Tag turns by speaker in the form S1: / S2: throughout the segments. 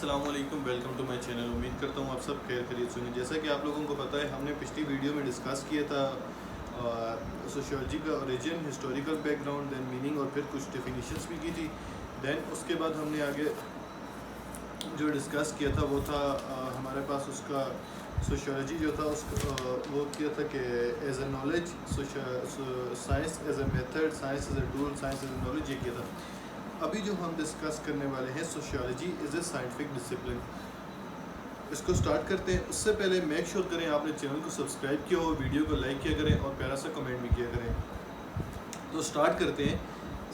S1: السلام علیکم، welcome to my channel. امید کرتا ہوں آپ سب خیر خیریت سے ہوں گے۔ جیسا کہ آپ لوگوں کو پتہ ہے، ہم نے پچھلی ویڈیو میں ڈسکس کیا تھا سوشیالوجی کا اوریجن، ہسٹوریکل بیک گراؤنڈ، دین میننگ اور پھر کچھ ڈیفینیشنس بھی کی تھی۔ دین اس کے بعد ہم نے آگے جو ڈسکس کیا تھا وہ تھا ہمارے پاس اس کا سوشیالوجی جو تھا اس کا وہ کیا تھا کہ as a knowledge, science as a method, science as a tool, science as a knowledge, یہ کیا تھا۔ ابھی جو ہم ڈسکس کرنے والے ہیں، sociology is a scientific discipline, اس کو سٹارٹ کرتے ہیں۔ اس سے پہلے میک شیور کریں آپ نے چینل کو سبسکرائب کیا ہو، ویڈیو کو لائک کیا کریں اور پیارا سا کمنٹ بھی کیا کریں۔ تو سٹارٹ کرتے ہیں۔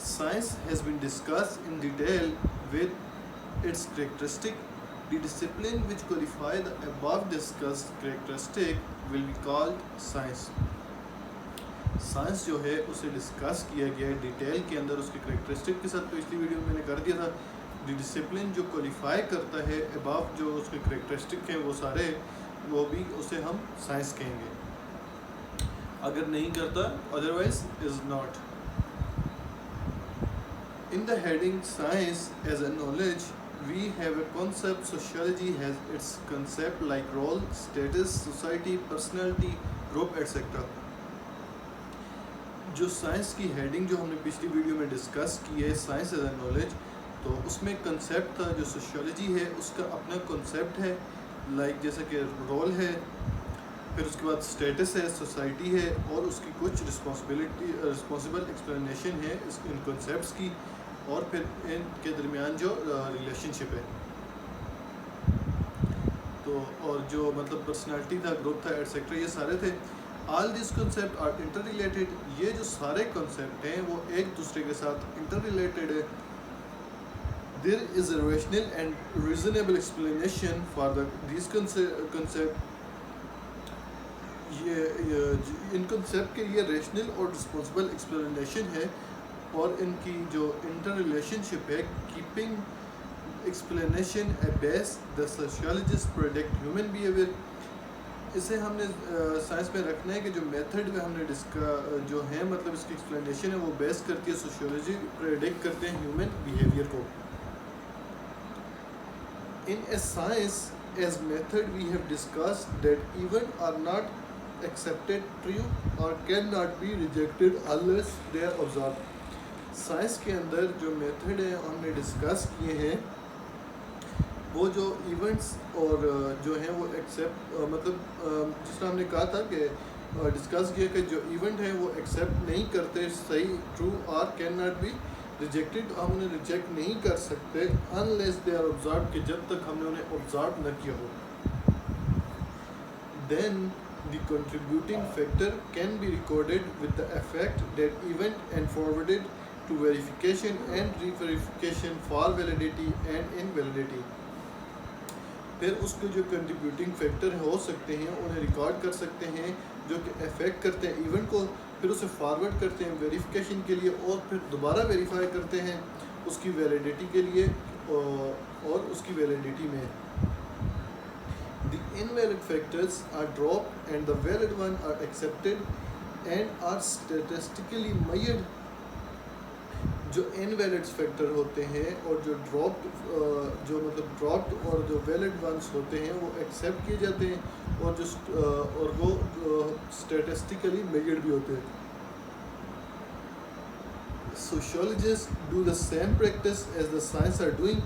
S1: Science has been discuss in detail with its characteristic, the discipline which qualify the above discussed characteristic will be called science. سائنس جو ہے اسے ڈسکس کیا گیا ہے ڈیٹیل کے اندر، اس کے کریکٹرسٹک کے ساتھ، پچھلی ویڈیو میں نے کر دیا تھا۔ دی ڈسپلن جو کوالیفائی کرتا ہے ابو جو اس کے کریکٹرسٹک ہیں وہ سارے، وہ بھی اسے ہم سائنس کہیں گے، اگر نہیں کرتا otherwise is not. In the heading science as a knowledge we have a concept. Sociology has its concept like role, status, society, personality, group, etc. جو سائنس کی ہیڈنگ جو ہم نے پچھلی ویڈیو میں ڈسکس کی ہے، سائنس ایز اے نالج، تو اس میں کنسیپٹ تھا جو سوشیالوجی ہے اس کا اپنا کنسیپٹ ہے، لائک جیسا کہ رول ہے، پھر اس کے بعد اسٹیٹس ہے، سوسائٹی ہے، اور اس کی کچھ رسپانسبل ایکسپلینیشن ہے ان کنسیپٹس کی، اور پھر ان کے درمیان جو ریلیشن شپ ہے، تو اور جو مطلب پرسنالٹی تھا، گروپ تھا، ایٹسیکٹرا، یہ سارے تھے۔ All these concept are interrelated, یہ جو سارے کنسیپٹ ہیں وہ ایک دوسرے کے ساتھ انٹر ریلیٹڈ ہے۔ There is a rational and reasonable explanation for these concept, یہ ان کنسیپٹ کے لیے ریشنل اور رسپانسبل ایکسپلینیشن ہے، اور ان کی جو انٹر ریلیشن شپ ہے، کیپنگ ایکسپلینیشن اے بیس دا سوشیالوجسٹ پریڈکٹ ہیومن بیہیویئر۔ اسے ہم نے سائنس میں رکھنا ہے کہ جو میتھڈ میں ہم نے جو ہے مطلب اس کی ایکسپلینیشن ہے وہ بیس کرتی ہے سوشیالوجی، پریڈکٹ کرتے ہیں ہیومن بیہیویئر کو۔ In a science as method we have discussed that events are not accepted true or cannot be rejected unless they are observed۔ Science کے اندر جو میتھڈ ہے ہم نے ڈسکس کیے ہیں، وہ جو ایونٹس اور جو ہیں وہ ایکسیپٹ مطلب جس طرح ہم نے کہا تھا کہ ڈسکس کیا کہ جو ایونٹ ہیں وہ ایکسیپٹ نہیں کرتے، صحیح، ٹرو اور کین ناٹ بی ریجیکٹڈ، ہم انہیں ریجیکٹ نہیں کر سکتے انلیس دے آر آبزروڈ، کہ جب تک ہم نے انہیں آبزرو نہ کیا ہو۔ Then the contributing factor can be recorded with the effect that event and forwarded to verification and reverification for validity and invalidity. پھر اس کے جو کنٹریبیوٹنگ فیکٹر ہو سکتے ہیں انہیں ریکارڈ کر سکتے ہیں جو کہ افیکٹ کرتے ہیں ایونٹ کو، پھر اسے فارورڈ کرتے ہیں ویریفیکیشن کے لیے، اور پھر دوبارہ ویریفائی کرتے ہیں اس کی ویلیڈیٹی کے لیے اور اس کی ویلیڈیٹی میں۔ دی invalid factors are dropped and the valid ones are accepted and are statistically measured۔ جو invalid فیکٹر ہوتے ہیں اور جو ڈراپڈ اور جو ویلڈ ونس ہوتے ہیں وہ ایکسیپٹ کیے جاتے ہیں، اور وہ اسٹیٹسٹیکلی میجرڈ بھی ہوتے ہیں۔ Sociologist do the same practice as the science are doing.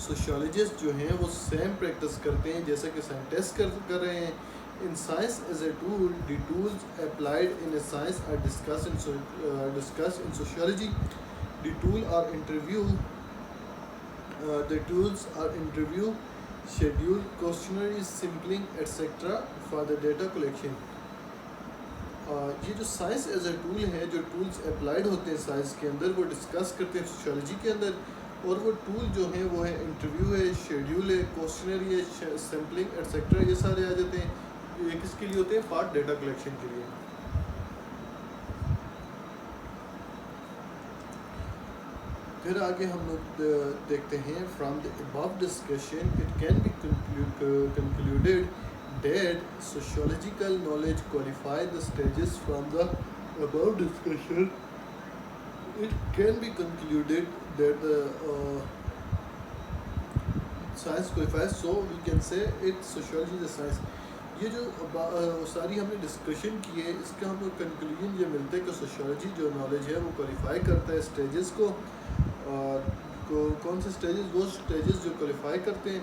S1: Sociologist جو ہیں وہ سیم پریکٹس کرتے ہیں جیسا کہ سائنٹسٹ کر رہے ہیں۔ In science as a tool, the tools applied in a science are discussed in sociology. The tools are interview, schedule, questionnaires, sampling, etc. for the data collection. یہ جو سائنس ایز اے ٹول ہے، جو tools applied ہوتے ہیں science کے اندر، وہ discuss کرتے ہیں سوشیالوجی کے اندر، اور وہ ٹول جو ہیں وہ ہے انٹرویو ہے، شیڈیول ہے، کوسچنری ہے، سیمپلنگ ایٹسیکٹرا، یہ سارے آ جاتے ہیں۔ یہ کس کے لیے ہوتے ہیں؟ فار ڈیٹا کلیکشن کے لیے۔ پھر آگے ہم لوگ دیکھتے ہیں from the above discussion it can be concluded that sociological knowledge qualify the stages from the above discussion. It can be concluded that science qualifies, so we can say it sociology is a science. یہ جو ساری ہم نے discussion کی ہے اس کا ہم کو کنکلوژن یہ ملتا ہے کہ سوشیولوجی جو نالج ہے وہ کوالیفائی کرتا ہے اسٹیجز کو. کون سے اسٹیجز؟ وہ اسٹیجز جو کوالیفائی کرتے ہیں.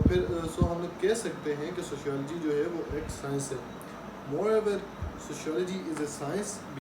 S1: پھر ہم لوگ کہہ سکتے ہیں کہ سوشیولوجی جو ہے وہ ایک سائنس ہے. Moreover sociology is a science